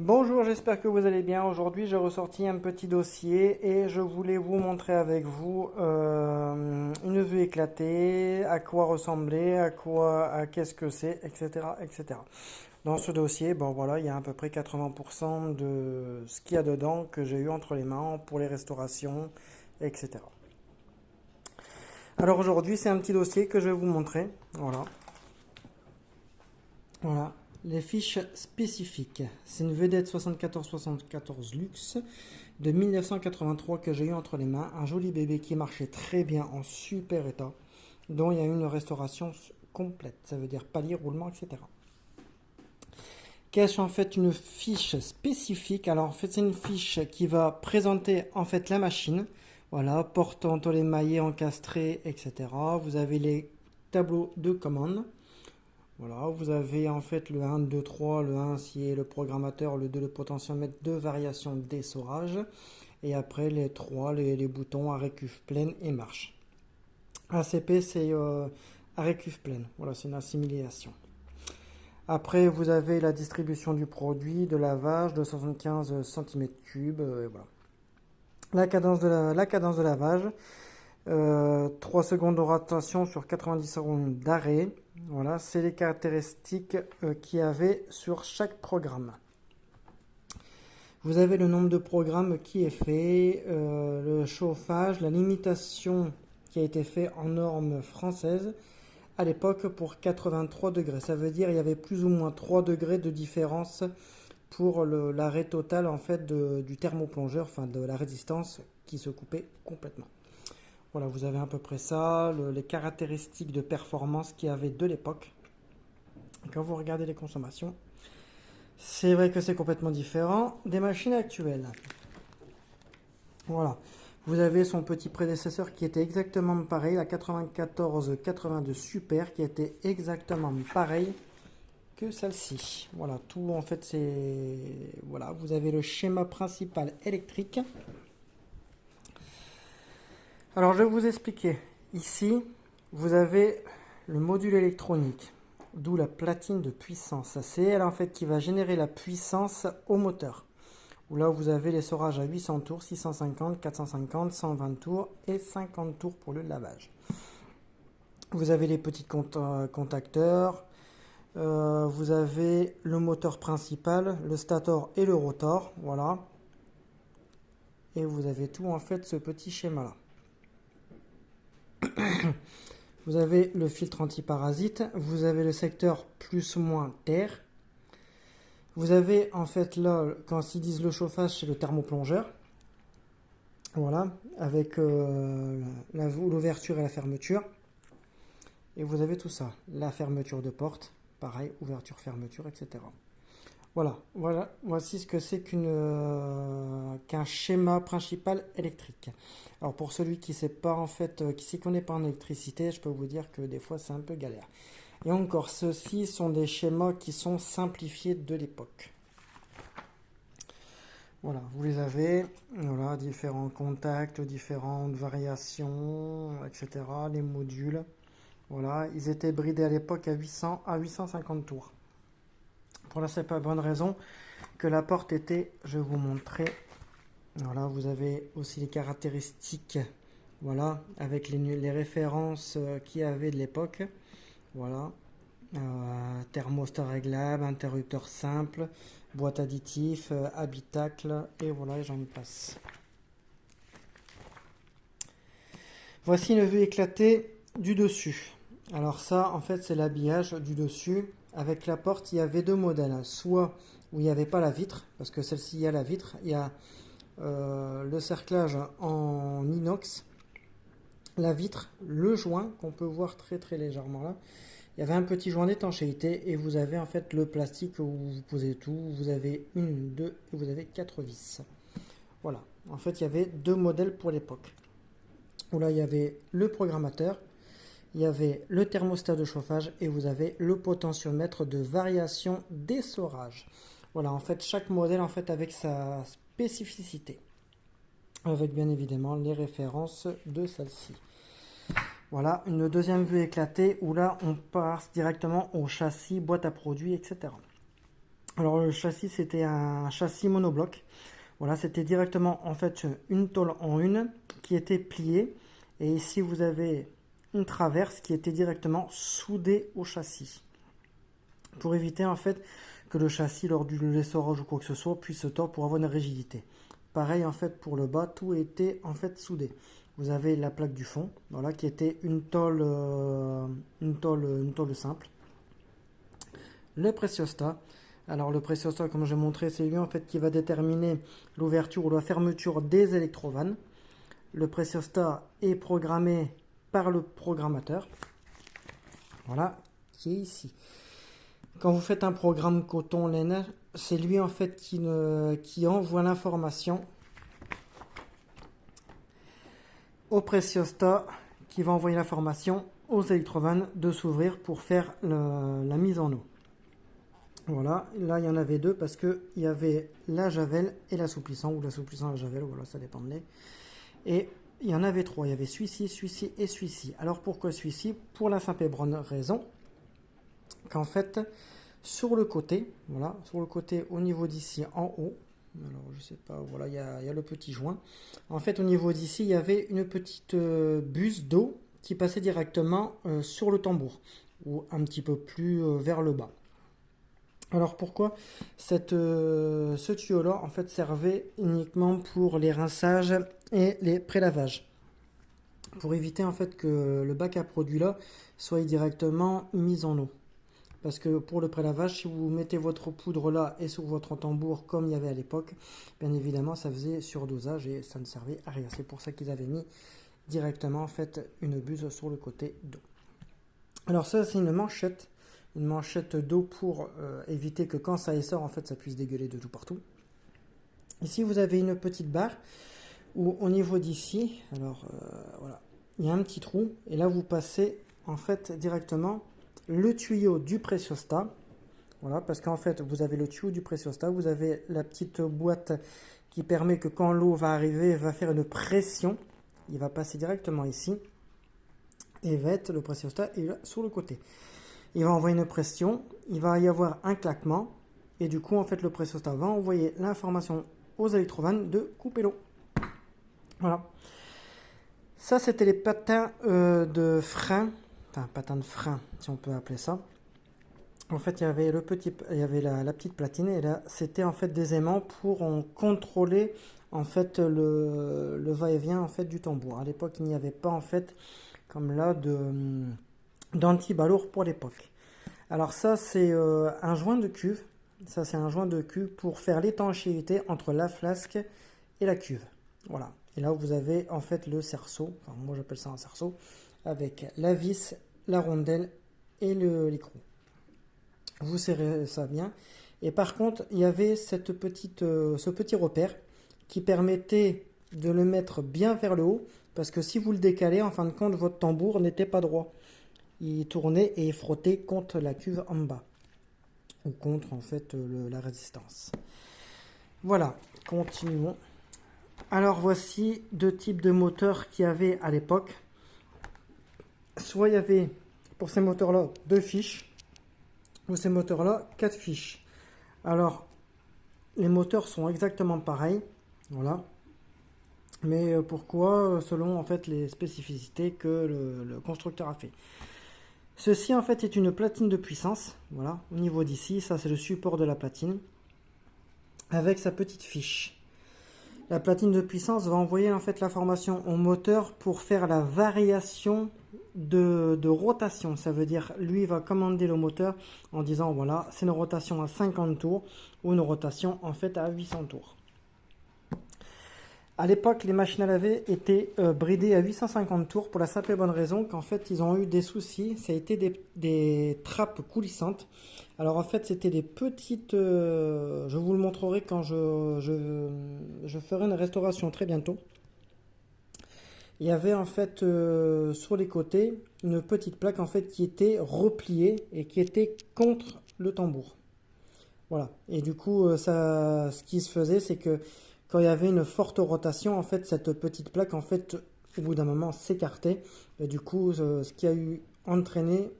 Bonjour, j'espère que vous allez bien. Aujourd'hui, j'ai ressorti un petit dossier et je voulais vous montrer avec vous une vue éclatée, à quoi ressemblait, qu'est-ce que c'est, etc., etc. Dans ce dossier, bon voilà, il y a à peu près 80% de ce qu'il y a dedans que j'ai eu entre les mains pour les restaurations, etc. Alors aujourd'hui, c'est un petit dossier que je vais vous montrer. Voilà. Voilà, les fiches spécifiques. C'est une vedette 74-74 Luxe de 1983 que j'ai eu entre les mains. Un joli bébé qui marchait très bien en super état, dont il y a eu une restauration complète. Ça veut dire palier, roulement, etc. Cache en fait une fiche spécifique. Alors en fait, c'est une fiche qui va présenter en fait la machine. Voilà, porte émaillé, encastré, etc. Vous avez les tableaux de commande. Voilà, vous avez en fait le 1, 2, 3, le 1 qui est le programmateur, le 2 le potentiomètre, 2 variations d'essorage, et après les 3 les boutons arrêt cuve pleine et marche. ACP c'est arrêt cuve pleine, voilà c'est une assimilation. Après vous avez la distribution du produit, de lavage de 75 cm3, voilà. La cadence de lavage, 3 secondes de rotation sur 90 secondes d'arrêt. Voilà, c'est les caractéristiques qu'il y avait sur chaque programme. Vous avez le nombre de programmes qui est fait, le chauffage, la limitation qui a été fait en norme française à l'époque pour 83 degrés. Ça veut dire qu'il y avait plus ou moins 3 degrés de différence pour l'arrêt total en fait du thermoplongeur, enfin de la résistance qui se coupait complètement. Voilà, vous avez à peu près ça, les caractéristiques de performance qu'il y avait de l'époque. Quand vous regardez les consommations, c'est vrai que c'est complètement différent des machines actuelles. Voilà, vous avez son petit prédécesseur qui était exactement pareil, la 94-82 Super, qui était exactement pareil que celle-ci. Voilà, tout en fait c'est... Voilà, vous avez le schéma principal électrique. Alors je vais vous expliquer. Ici, vous avez le module électronique, d'où la platine de puissance. C'est elle en fait qui va générer la puissance au moteur. Où là vous avez l'essorage à 800 tours, 650, 450, 120 tours et 50 tours pour le lavage. Vous avez les petits contacteurs. Vous avez le moteur principal, le stator et le rotor. Voilà. Et vous avez tout en fait ce petit schéma là. Vous avez le filtre antiparasite, vous avez le secteur plus ou moins terre. Vous avez en fait là, quand ils disent le chauffage, c'est le thermoplongeur. Voilà, avec l'ouverture et la fermeture. Et vous avez tout ça, la fermeture de porte, pareil, ouverture, fermeture, etc. Voilà, voici ce que c'est qu'un schéma principal électrique. Alors pour celui qui sait pas en fait, qui s'y connaît pas en électricité, je peux vous dire que des fois c'est un peu galère. Et encore, ceux-ci sont des schémas qui sont simplifiés de l'époque. Voilà, vous les avez, voilà, différents contacts, différentes variations, etc. Les modules, voilà, ils étaient bridés à l'époque à 800 à 850 tours. Pour la simple bonne raison que la porte était, je vais vous montrer, voilà, vous avez aussi les caractéristiques, voilà, avec les références qu'il y avait de l'époque, voilà, thermostat réglable, interrupteur simple, boîte additif, habitacle, et voilà, j'en passe. Voici une vue éclatée du dessus. Alors ça, en fait, c'est l'habillage du dessus. Avec la porte, il y avait deux modèles. Soit où il n'y avait pas la vitre, parce que celle-ci, il y a la vitre. Il y a le cerclage en inox, la vitre, le joint, qu'on peut voir très très légèrement là. Il y avait un petit joint d'étanchéité et vous avez en fait le plastique où vous posez tout. Vous avez une, deux et vous avez 4 vis. Voilà. En fait, il y avait deux modèles pour l'époque. Où là, il y avait le programmateur, il y avait le thermostat de chauffage et vous avez le potentiomètre de variation d'essorage. Voilà, en fait, chaque modèle en fait avec sa spécificité. Avec bien évidemment les références de celle-ci. Voilà, une deuxième vue éclatée où là on passe directement au châssis, boîte à produits, etc. Alors le châssis c'était un châssis monobloc. Voilà, c'était directement en fait une tôle en une qui était pliée. Et ici vous avez une traverse qui était directement soudée au châssis. Pour éviter en fait que le châssis lors du l'essorage ou quoi que ce soit puisse se tordre pour avoir une rigidité. Pareil en fait pour le bas, tout était en fait soudé. Vous avez la plaque du fond, voilà, qui était une tôle simple. Le pressiostat. Alors le pressiostat, comme j'ai montré, c'est lui en fait qui va déterminer l'ouverture ou la fermeture des électrovannes. Le pressiostat est programmé par le programmateur. Voilà, qui est ici. Quand vous faites un programme coton laine, c'est lui en fait qui envoie l'information au pressiostat qui va envoyer l'information aux électrovannes de s'ouvrir pour faire la mise en eau. Voilà, là il y en avait deux parce qu'il y avait la javel et l'assouplissant, ou l'assouplissant et la javel, voilà, ça dépendait. Et il y en avait trois, il y avait celui-ci, celui-ci et celui-ci. Alors pourquoi celui-ci? Pour la simple et bonne raison qu'en fait, sur le côté, voilà, sur le côté au niveau d'ici en haut, alors je sais pas, voilà, il y a le petit joint. En fait, au niveau d'ici, il y avait une petite buse d'eau qui passait directement sur le tambour, ou un petit peu plus vers le bas. Alors pourquoi ce tuyau-là en fait servait uniquement pour les rinçages et les prélavages, pour éviter en fait que le bac à produits là soit directement mis en eau. Parce que pour le prélavage, si vous mettez votre poudre là et sur votre tambour comme il y avait à l'époque, bien évidemment ça faisait surdosage et ça ne servait à rien. C'est pour ça qu'ils avaient mis directement en fait une buse sur le côté d'eau. Alors ça c'est une manchette d'eau pour éviter que quand ça essore en fait ça puisse dégueuler de tout partout. Ici vous avez une petite barre où au niveau d'ici, alors voilà, il y a un petit trou et là vous passez en fait directement le tuyau du pressiostat. Voilà, parce qu'en fait vous avez le tuyau du pressiostat, vous avez la petite boîte qui permet que quand l'eau va arriver, elle va faire une pression, il va passer directement ici et va être le pressiostat est là sur le côté. Il va envoyer une pression, il va y avoir un claquement et du coup en fait le pressiostat va envoyer l'information aux électrovannes de couper l'eau. Voilà. Ça c'était les patins de frein, enfin patins de frein si on peut appeler ça. En fait il y avait la petite platine et là c'était en fait des aimants pour contrôler en fait le va-et-vient en fait du tambour. À l'époque il n'y avait pas en fait comme là d'anti-balourd pour l'époque. Alors ça c'est un joint de cuve. Ça c'est un joint de cuve pour faire l'étanchéité entre la flasque et la cuve. Voilà. Et là vous avez en fait le cerceau. Enfin, moi j'appelle ça un cerceau avec la vis, la rondelle et l'écrou. Vous serrez ça bien. Et par contre il y avait ce petit repère qui permettait de le mettre bien vers le haut parce que si vous le décalez en fin de compte votre tambour n'était pas droit. Il tournait et frottait contre la cuve en bas ou contre en fait la résistance. Voilà, continuons. Alors voici deux types de moteurs qu'il y avait à l'époque. Soit il y avait pour ces moteurs là 2 fiches ou ces moteurs là 4 fiches. Alors les moteurs sont exactement pareils, voilà. Mais pourquoi? Selon en fait les spécificités que le constructeur a fait. Ceci en fait est une platine de puissance, voilà, au niveau d'ici, ça c'est le support de la platine, avec sa petite fiche. La platine de puissance va envoyer en fait l'information au moteur pour faire la variation de rotation. Ça veut dire, lui va commander le moteur en disant voilà, c'est une rotation à 50 tours ou une rotation en fait à 800 tours. À l'époque, les machines à laver étaient bridées à 850 tours pour la simple et bonne raison qu'en fait, ils ont eu des soucis. Ça a été des trappes coulissantes. Alors en fait, c'était des petites... je vous le montrerai quand je ferai une restauration très bientôt. Il y avait en fait sur les côtés une petite plaque en fait qui était repliée et qui était contre le tambour. Voilà. Et du coup, ce qui se faisait, c'est que quand il y avait une forte rotation, en fait, cette petite plaque, en fait, au bout d'un moment, s'écartait. Et du coup, ce qui a eu entraîné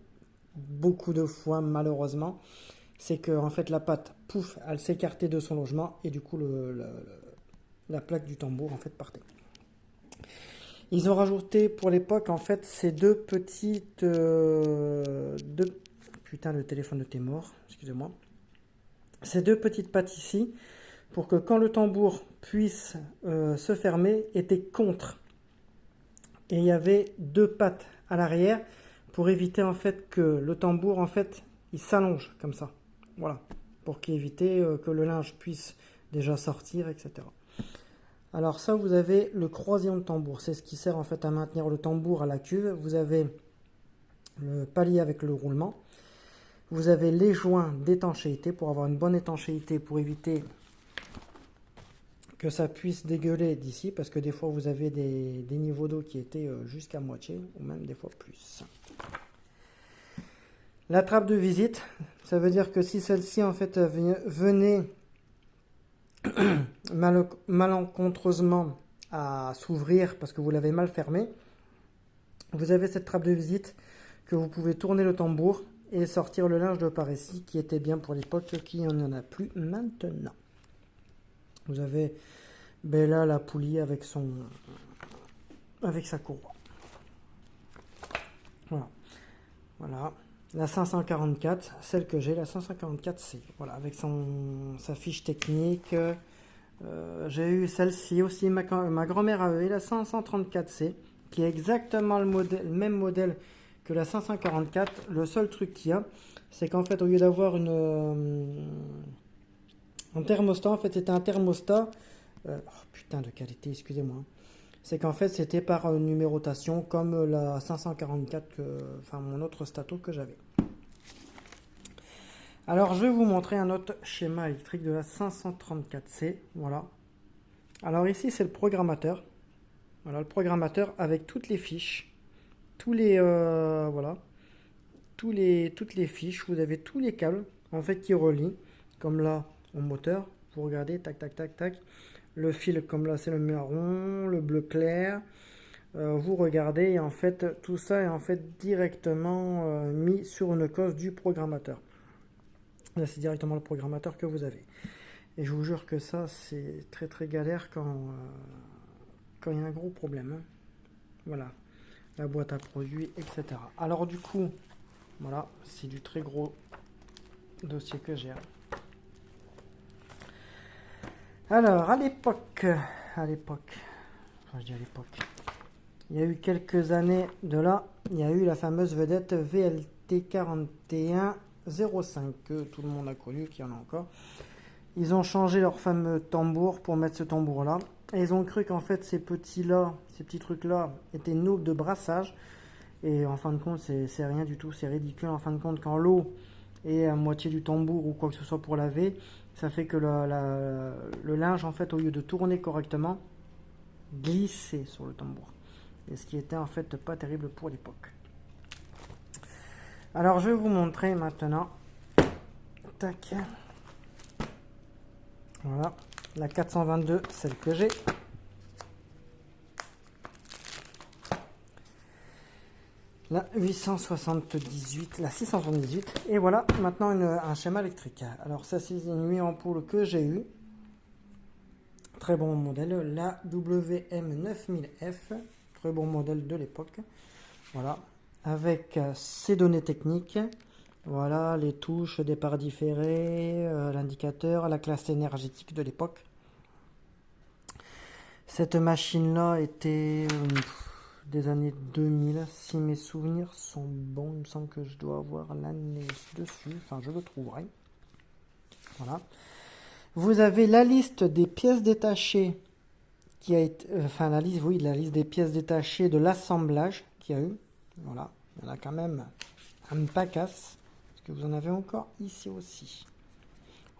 beaucoup de fois, malheureusement, c'est que en fait la patte, pouf, elle s'écartait de son logement et du coup la plaque du tambour en fait partait. Ils ont rajouté pour l'époque en fait ces deux petites... Putain, le téléphone de tes morts, excusez-moi. Ces deux petites pattes ici, pour que quand le tambour puisse se fermer, étaient contre. Et il y avait deux pattes à l'arrière pour éviter en fait que le tambour en fait il s'allonge comme ça. Voilà, pour éviter que le linge puisse déjà sortir, etc. Alors ça, vous avez le croisillon de tambour. C'est ce qui sert en fait à maintenir le tambour à la cuve. Vous avez le palier avec le roulement. Vous avez les joints d'étanchéité pour avoir une bonne étanchéité pour éviter que ça puisse dégueuler d'ici. Parce que des fois, vous avez des niveaux d'eau qui étaient jusqu'à moitié ou même des fois plus. La trappe de visite, ça veut dire que si celle-ci en fait venait malencontreusement à s'ouvrir parce que vous l'avez mal fermé, vous avez cette trappe de visite que vous pouvez tourner le tambour et sortir le linge de par ici qui était bien pour l'époque, qui n'en a plus maintenant. Vous avez là la poulie avec sa courroie. Voilà. La 544, celle que j'ai, la 544C. Voilà, avec sa fiche technique. J'ai eu celle-ci aussi, ma grand-mère a eu la 534C, qui est exactement le même modèle que la 544. Le seul truc qu'il y a, c'est qu'en fait, au lieu d'avoir un thermostat, en fait, c'était un thermostat. Putain de qualité, excusez-moi. C'est qu'en fait, c'était par numérotation, comme la 544, enfin mon autre Stato que j'avais. Alors, je vais vous montrer un autre schéma électrique de la 534C. Voilà. Alors ici, c'est le programmateur. Voilà, le programmateur avec toutes les fiches. Toutes les fiches. Vous avez tous les câbles, en fait, qui relient. Comme là, au moteur. Vous regardez, tac, tac, tac, tac. Le fil, comme là, c'est le marron, le bleu clair. Vous regardez, et en fait, tout ça est en fait directement mis sur une cause du programmateur. Là, c'est directement le programmateur que vous avez. Et je vous jure que ça, c'est très très galère quand il y a un gros problème. Hein. Voilà. La boîte à produits, etc. Alors du coup, voilà, c'est du très gros dossier que j'ai. Alors, à l'époque, enfin je dis à l'époque, il y a eu quelques années de là, il y a eu la fameuse vedette VLT 4105 que tout le monde a connu, qu'il y en a encore. Ils ont changé leur fameux tambour pour mettre ce tambour-là. Et ils ont cru qu'en fait ces petits trucs-là étaient une eau de brassage. Et en fin de compte, c'est rien du tout, c'est ridicule. En fin de compte, quand l'eau est à moitié du tambour ou quoi que ce soit pour laver, ça fait que le linge, en fait, au lieu de tourner correctement, glissait sur le tambour. Et ce qui était en fait pas terrible pour l'époque. Alors je vais vous montrer maintenant. Tac. Voilà. La 422, celle que j'ai. La 878, la 678. Et voilà maintenant un schéma électrique. Alors ça c'est une 8 ampoules que j'ai eu. Très bon modèle. La WM9000F. Très bon modèle de l'époque. Voilà. Avec ces données techniques. Voilà, les touches, départ différé, l'indicateur, la classe énergétique de l'époque. Cette machine-là était des années 2000, si mes souvenirs sont bons. Il me semble que je dois avoir l'année dessus, enfin je le trouverai. Voilà. Vous avez la liste des pièces détachées qui a été, enfin la liste des pièces détachées de l'assemblage qu'il y a eu. Voilà, il y en a quand même un pacasse. Que vous en avez encore ici aussi.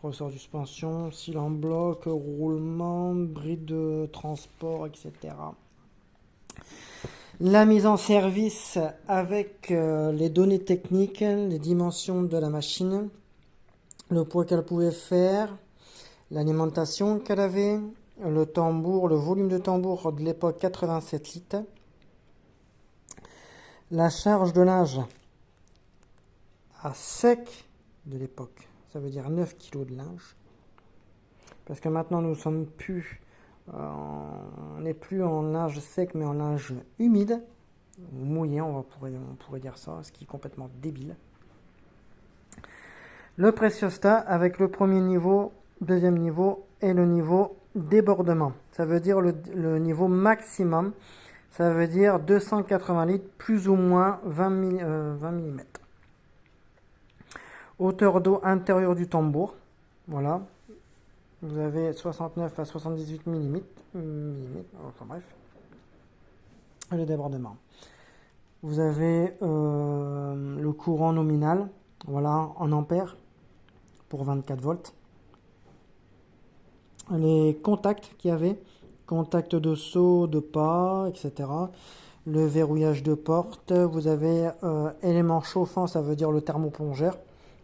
Ressort de suspension, cils en bloc, roulement, bride de transport, etc. La mise en service avec les données techniques, les dimensions de la machine, le poids qu'elle pouvait faire, l'alimentation qu'elle avait, le tambour, le volume de tambour de l'époque 87 litres, la charge de linge à sec de l'époque, ça veut dire 9 kg de linge. Parce que maintenant nous sommes plus, on n'est plus en linge sec mais en linge humide, mouillé, on pourrait dire ça, ce qui est complètement débile. Le pressiostat avec le premier niveau, deuxième niveau et le niveau débordement. Ça veut dire le niveau maximum, ça veut dire 280 litres plus ou moins 20 mm. Hauteur d'eau intérieure du tambour, voilà. Vous avez 69 à 78 mm, enfin bref. Et le débordement. Vous avez le courant nominal, voilà, en ampères pour 24 volts. Les contacts qu'il y avait, contacts de saut, de pas, etc. Le verrouillage de porte. Vous avez élément chauffant, ça veut dire le thermoplongeur,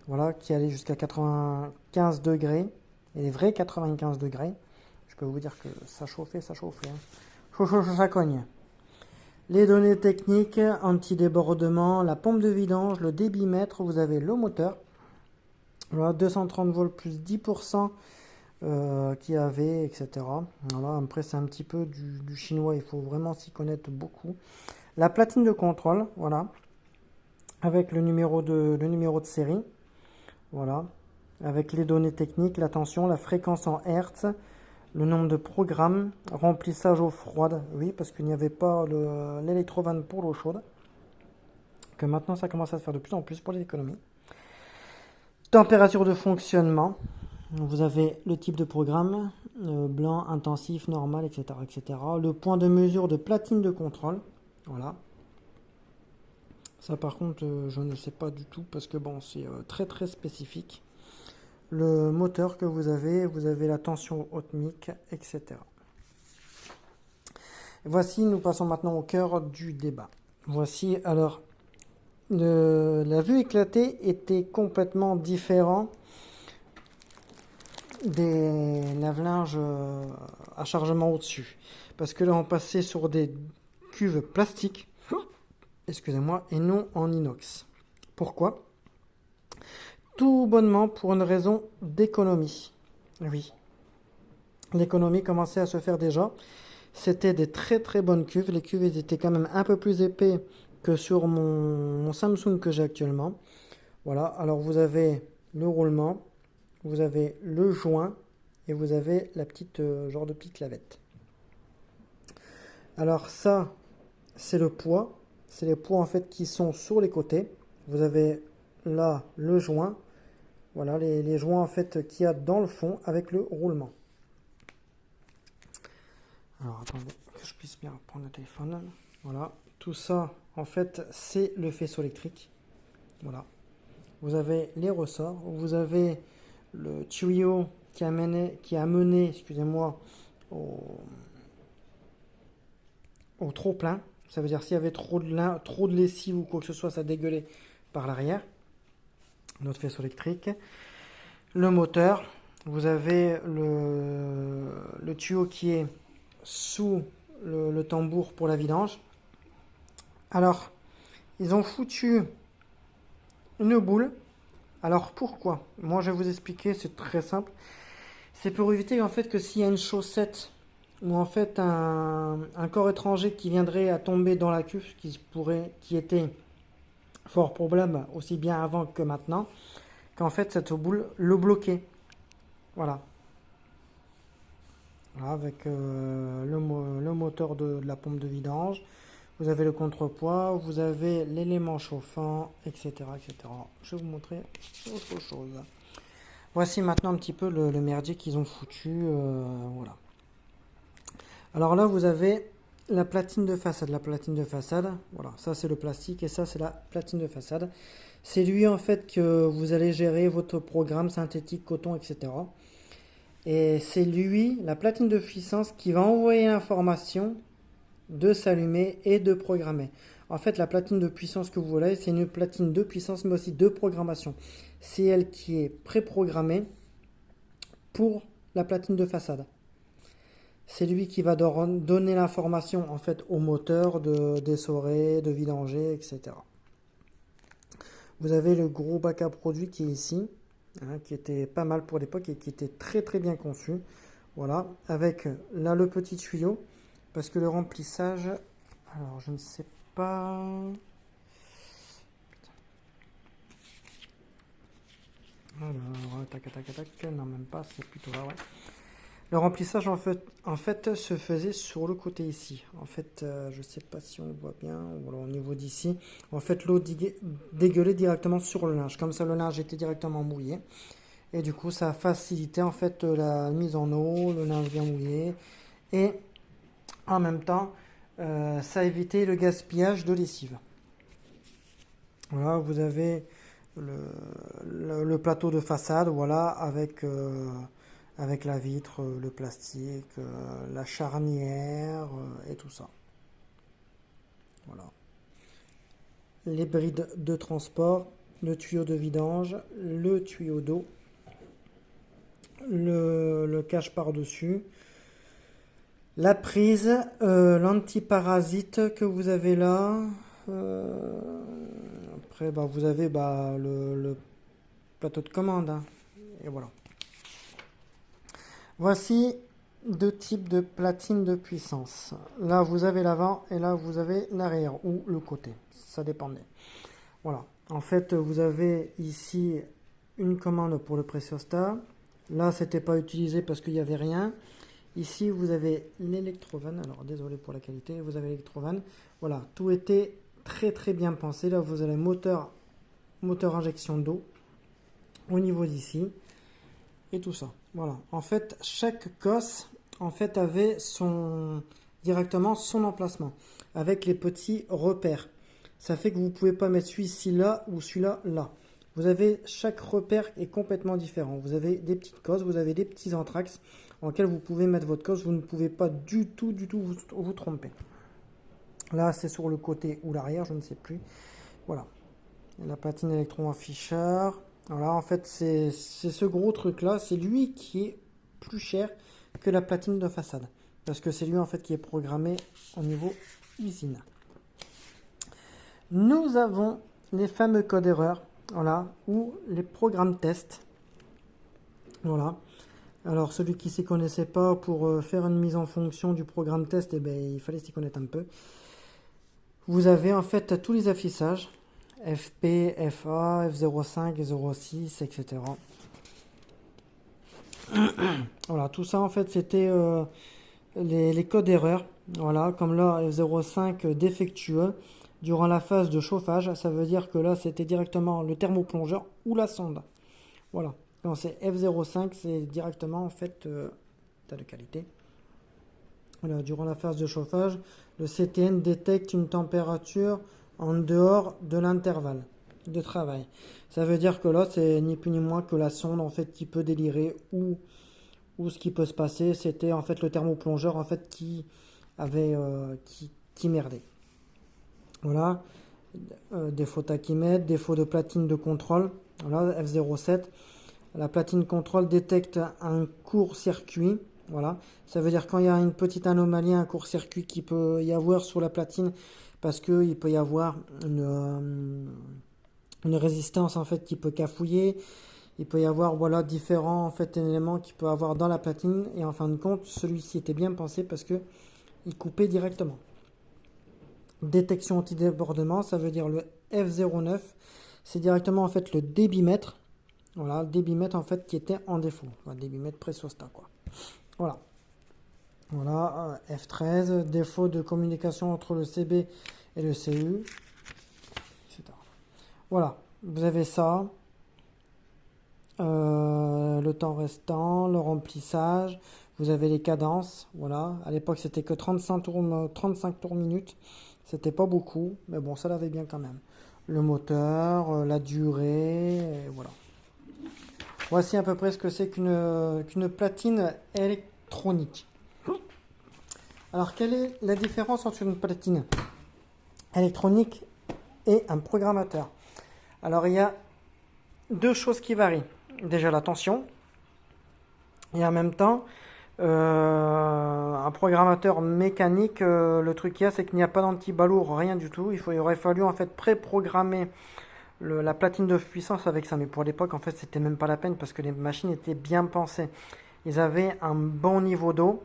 voilà, qui allait jusqu'à 95 degrés. Et les vrais 95 degrés. Je peux vous dire que ça chauffait. Hein. Ça cogne. Les données techniques, anti-débordement, la pompe de vidange, le débitmètre, vous avez le moteur. Voilà, 230 volts plus 10% qu'il y avait, etc. Voilà, après c'est un petit peu du chinois, il faut vraiment s'y connaître beaucoup. La platine de contrôle, voilà, avec le numéro de série, voilà, avec les données techniques, la tension, la fréquence en Hertz, le nombre de programmes, remplissage eau froide, oui, parce qu'il n'y avait pas l'électrovanne pour l'eau chaude, que maintenant ça commence à se faire de plus en plus pour les économies. Température de fonctionnement, vous avez le type de programme, blanc, intensif, normal, etc., etc. Le point de mesure de platine de contrôle, voilà. Ça par contre, je ne sais pas du tout parce que bon, c'est très très spécifique. Le moteur que vous avez la tension osmique, etc. Voici, nous passons maintenant au cœur du débat. Voici alors, la vue éclatée était complètement différent des lave-linges à chargement au-dessus. Parce que là, on passait sur des cuves plastiques, excusez-moi, et non en inox. Pourquoi ? Tout bonnement pour une raison d'économie. Oui. L'économie commençait à se faire déjà. C'était des très très bonnes cuves. Les cuves étaient quand même un peu plus épais que sur mon Samsung que j'ai actuellement. Voilà, alors vous avez le roulement, vous avez le joint et vous avez la petite genre de petite clavette. Alors ça, c'est le poids. C'est les poids en fait qui sont sur les côtés. Vous avez là le joint. Voilà les joints en fait qu'il y a dans le fond avec le roulement. Alors attendez que je puisse bien prendre le téléphone. Voilà, tout ça en fait c'est le faisceau électrique. Voilà. Vous avez les ressorts, vous avez le tuyau qui a mené, excusez-moi, au trop plein. Ça veut dire s'il y avait trop de lessive ou quoi que ce soit, ça dégueulait par l'arrière. Notre faisceau électrique. Le moteur, vous avez le tuyau qui est sous le tambour pour la vidange. Alors, ils ont foutu une boule. Alors pourquoi? Moi je vais vous expliquer, c'est très simple. C'est pour éviter en fait que s'il y a une chaussette ou en fait un corps étranger qui viendrait à tomber dans la cuve, qui était fort problème aussi bien avant que maintenant, qu'en fait cette boule le bloquait. Voilà. Voilà, avec le moteur de la pompe de vidange. Vous avez le contrepoids, vous avez l'élément chauffant, etc., etc. Je vais vous montrer autre chose. Voici maintenant un petit peu le merdier qu'ils ont foutu. Voilà. Alors là, vous avez la platine de façade. La platine de façade, voilà, ça c'est le plastique et ça c'est la platine de façade. C'est lui en fait que vous allez gérer votre programme synthétique, coton, etc. Et c'est lui, la platine de puissance, qui va envoyer l'information de s'allumer et de programmer. En fait, la platine de puissance que vous voulez, c'est une platine de puissance mais aussi de programmation. C'est elle qui est préprogrammée pour la platine de façade. C'est lui qui va donner l'information en fait au moteur d'essorer, de vidanger, etc. Vous avez le gros bac à produit qui est ici. hein, qui était pas mal pour l'époque et qui était très très bien conçu. Voilà, avec là le petit tuyau, parce que le remplissage, alors je ne sais pas. Alors, tac, tac, tac, non même pas, c'est plutôt là, ouais. Le remplissage en fait se faisait sur le côté ici. En fait, je sais pas si on voit bien, voilà, au niveau d'ici. En fait, l'eau dégueulait directement sur le linge. Comme ça, le linge était directement mouillé. Et du coup, ça facilitait en fait la mise en eau, le linge bien mouillé. Et en même temps, ça évitait le gaspillage de lessive. Voilà, vous avez le plateau de façade, voilà, avec la vitre, le plastique, la charnière et tout ça. Voilà. Les brides de transport, le tuyau de vidange, le tuyau d'eau, le cache par-dessus, la prise, l'antiparasite que vous avez là. Après, bah, vous avez bah, le plateau de commande, hein. Et voilà. Voici deux types de platines de puissance. Là, vous avez l'avant et là, vous avez l'arrière ou le côté. Ça dépendait. Voilà. En fait, vous avez ici une commande pour le pressostat. Là, c'était pas utilisé parce qu'il n'y avait rien. Ici, vous avez l'électrovan. Alors, désolé pour la qualité. Vous avez l'électrovan. Voilà. Tout était très très bien pensé. Là, vous avez moteur injection d'eau au niveau d'ici. Et tout ça. Voilà. En fait, chaque cosse en fait avait directement son emplacement avec les petits repères. Ça fait que vous ne pouvez pas mettre celui-ci là ou celui-là là. Vous avez chaque repère est complètement différent. Vous avez des petites cosses, vous avez des petits anthrax en lesquels vous pouvez mettre votre cosse. Vous ne pouvez pas du tout vous tromper. Là, c'est sur le côté ou l'arrière, je ne sais plus. Voilà. La platine électro-afficheur. Voilà, en fait, c'est ce gros truc-là, c'est lui qui est plus cher que la platine de façade. Parce que c'est lui, en fait, qui est programmé au niveau usine. Nous avons les fameux codes erreurs, voilà, ou les programmes test. Voilà. Alors, celui qui ne s'y connaissait pas, pour faire une mise en fonction du programme test, eh ben, il fallait s'y connaître un peu. Vous avez, en fait, tous les affichages. FP, FA, F05, F06, etc. Voilà, tout ça en fait c'était les codes d'erreur. Voilà, comme là F05 défectueux durant la phase de chauffage, ça veut dire que là c'était directement le thermoplongeur ou la sonde. Voilà, quand c'est F05 c'est directement en fait état de qualité. Voilà, durant la phase de chauffage, le CTN détecte une température en dehors de l'intervalle de travail. Ça veut dire que là, c'est ni plus ni moins que la sonde en fait qui peut délirer ou ce qui peut se passer, c'était en fait le thermoplongeur en fait qui avait qui merdait. Voilà, défaut tachymètre, défaut de platine de contrôle. Voilà, F07. La platine contrôle détecte un court-circuit. Voilà, ça veut dire quand il y a une petite anomalie, un court-circuit qui peut y avoir sur la platine, parce qu'il peut y avoir une résistance en fait qui peut cafouiller. Il peut y avoir voilà différents en fait éléments qu'il peut avoir dans la platine et en fin de compte celui-ci était bien pensé parce que il coupait directement. Détection anti-débordement, ça veut dire le F09, c'est directement en fait le débitmètre. Voilà, le débitmètre en fait qui était en défaut. Enfin, débitmètre pressostat quoi. Voilà. Voilà, F13, défaut de communication entre le CB et le CU, etc. Voilà, vous avez ça. Le temps restant, le remplissage, vous avez les cadences, voilà. À l'époque, c'était que 35 tours minutes. C'était pas beaucoup, mais bon, ça l'avait bien quand même. Le moteur, la durée, et voilà. Voici à peu près ce que c'est qu'une platine électronique. Alors, quelle est la différence entre une platine électronique et un programmateur? Alors, il y a deux choses qui varient. Déjà la tension et en même temps un programmateur mécanique, le truc qu'il y a c'est qu'il n'y a pas d'anti-balourd, rien du tout. Il aurait fallu en fait préprogrammer la platine de puissance avec ça. Mais pour l'époque, en fait, c'était même pas la peine parce que les machines étaient bien pensées. Ils avaient un bon niveau d'eau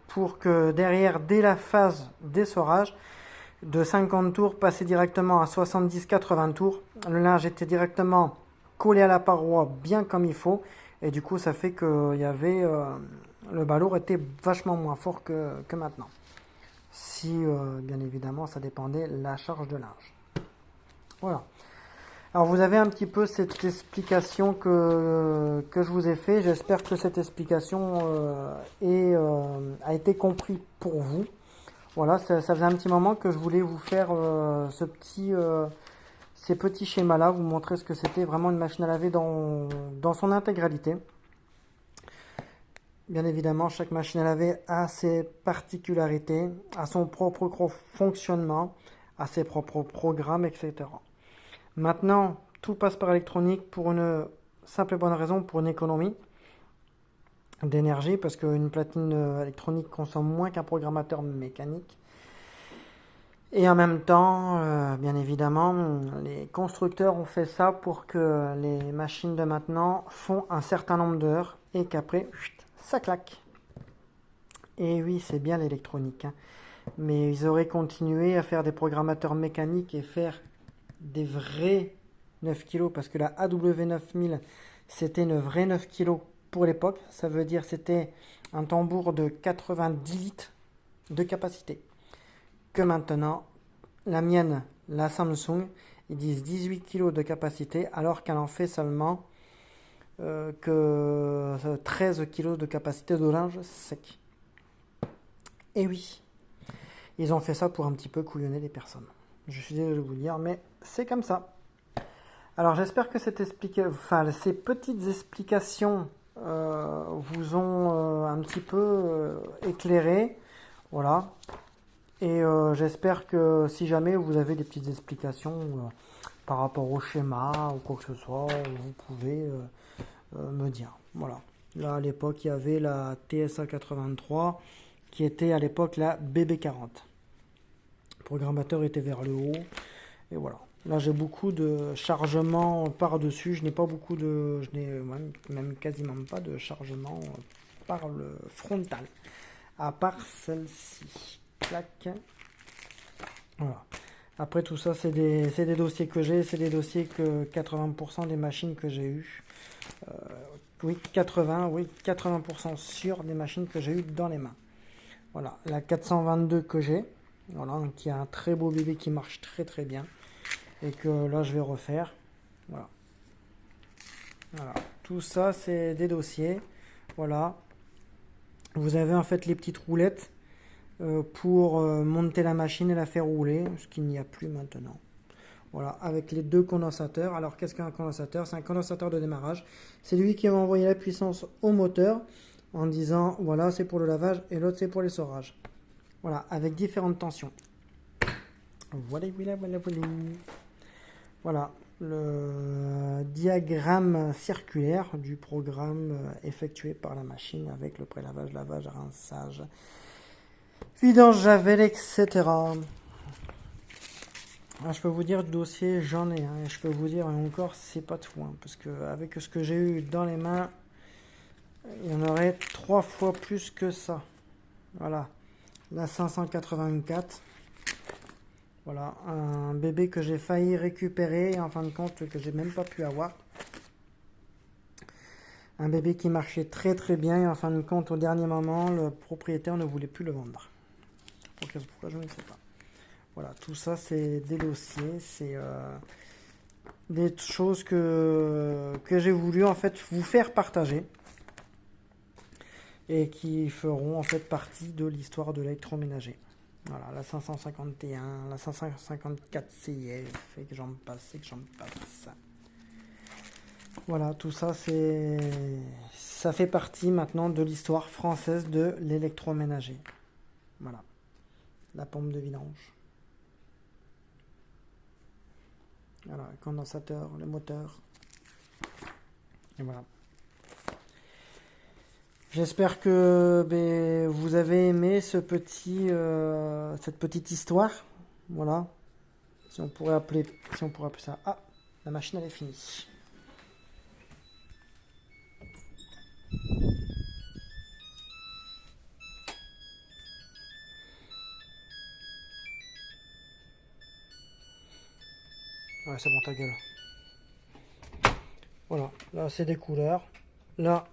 pour que derrière, dès la phase d'essorage, de 50 tours, passer directement à 70-80 tours. Le linge était directement collé à la paroi bien comme il faut. Et du coup, ça fait que le balourd était vachement moins fort que maintenant. Si, bien évidemment, ça dépendait de la charge de linge. Voilà. Alors, vous avez un petit peu cette explication que je vous ai fait. J'espère que cette explication a été comprise pour vous. Voilà, ça faisait un petit moment que je voulais vous faire ces petits schémas-là, vous montrer ce que c'était vraiment une machine à laver dans son intégralité. Bien évidemment, chaque machine à laver a ses particularités, a son propre fonctionnement, a ses propres programmes, etc. Maintenant, tout passe par électronique pour une simple et bonne raison, pour une économie d'énergie, parce qu'une platine électronique consomme moins qu'un programmateur mécanique. Et en même temps, bien évidemment, les constructeurs ont fait ça pour que les machines de maintenant font un certain nombre d'heures et qu'après, ça claque. Et oui, c'est bien l'électronique, hein. Mais ils auraient continué à faire des programmateurs mécaniques et faire des vrais 9 kg, parce que la AW9000, c'était une vraie 9 kg pour l'époque. Ça veut dire c'était un tambour de 90 litres de capacité. Que maintenant, la mienne, la Samsung, ils disent 18 kg de capacité, alors qu'elle en fait seulement que 13 kg de capacité de linge sec. Et oui, ils ont fait ça pour un petit peu couillonner les personnes. Je suis désolé de vous le dire, mais c'est comme ça. Alors j'espère que ces petites explications vous ont un petit peu éclairé. Voilà. Et j'espère que si jamais vous avez des petites explications par rapport au schéma ou quoi que ce soit, vous pouvez me dire. Voilà. Là, à l'époque, il y avait la TSA 83 qui était à l'époque la BB40. Le programmateur était vers le haut. Et voilà. Là, j'ai beaucoup de chargement par-dessus. Je n'ai même quasiment pas de chargement par le frontal. À part celle-ci. Clac. Voilà. Après tout ça, c'est des dossiers que j'ai. C'est des dossiers que 80% des machines que j'ai eues. Oui, 80% sur des machines que j'ai eues dans les mains. Voilà, la 422 que j'ai. Voilà, donc il y a un très beau bébé qui marche très très bien. Et que là, je vais refaire. Voilà. Voilà. Tout ça, c'est des dossiers. Voilà. Vous avez en fait les petites roulettes pour monter la machine et la faire rouler, ce qu'il n'y a plus maintenant. Voilà, avec les deux condensateurs. Alors, qu'est-ce qu'un condensateur? C'est un condensateur de démarrage. C'est lui qui va envoyer la puissance au moteur en disant, voilà, c'est pour le lavage et l'autre, c'est pour l'essorage. Voilà, avec différentes tensions. Voilà, voilà, voilà, voilà. Voilà, le diagramme circulaire du programme effectué par la machine avec le prélavage, lavage, rinçage, vidange, javel, etc. Je peux vous dire du dossier, j'en ai un. Et je peux vous dire encore, c'est pas tout. Hein, parce que avec ce que j'ai eu dans les mains, il y en aurait 3 fois plus que ça. Voilà, la 584. Voilà, un bébé que j'ai failli récupérer, en fin de compte, que j'ai même pas pu avoir. Un bébé qui marchait très très bien, et en fin de compte, au dernier moment, le propriétaire ne voulait plus le vendre. Pourquoi je ne sais pas. Voilà, tout ça, c'est des dossiers, c'est des choses que j'ai voulu, en fait, vous faire partager. Et qui feront, en fait, partie de l'histoire de l'électroménager. Voilà, la 551, la 554 CIF, et que j'en passe, et que j'en passe. Voilà, tout ça, ça fait partie maintenant de l'histoire française de l'électroménager. Voilà, la pompe de vidange. Voilà, le condensateur, le moteur. Et voilà. J'espère que vous avez aimé cette petite histoire. Voilà. si on pourrait appeler ça. Ah, la machine elle est finie. Ouais, c'est bon, ta gueule. Voilà, là c'est des couleurs. Là,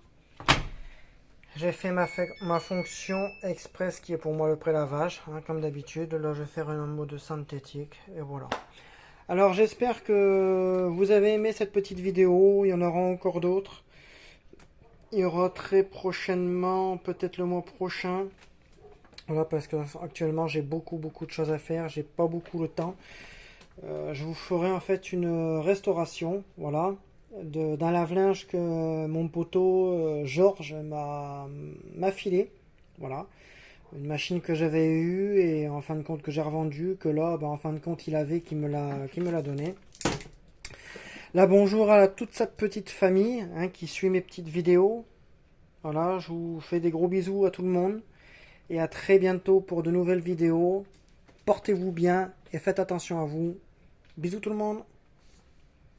j'ai fait ma fonction express qui est pour moi le prélavage, hein, comme d'habitude. Là, je vais faire un mode synthétique et voilà. Alors, j'espère que vous avez aimé cette petite vidéo. Il y en aura encore d'autres. Il y aura très prochainement, peut-être le mois prochain. Voilà, parce que actuellement j'ai beaucoup de choses à faire. J'ai pas beaucoup le temps. Je vous ferai en fait une restauration, voilà, d'un lave-linge que mon poteau Georges m'a filé, voilà, une machine que j'avais eue et en fin de compte que j'ai revendue, que là, en fin de compte il avait qui me l'a donné. Là, bonjour à toute cette petite famille hein, qui suit mes petites vidéos. Voilà, je vous fais des gros bisous à tout le monde et à très bientôt pour de nouvelles vidéos. Portez-vous bien et faites attention à vous. Bisous tout le monde.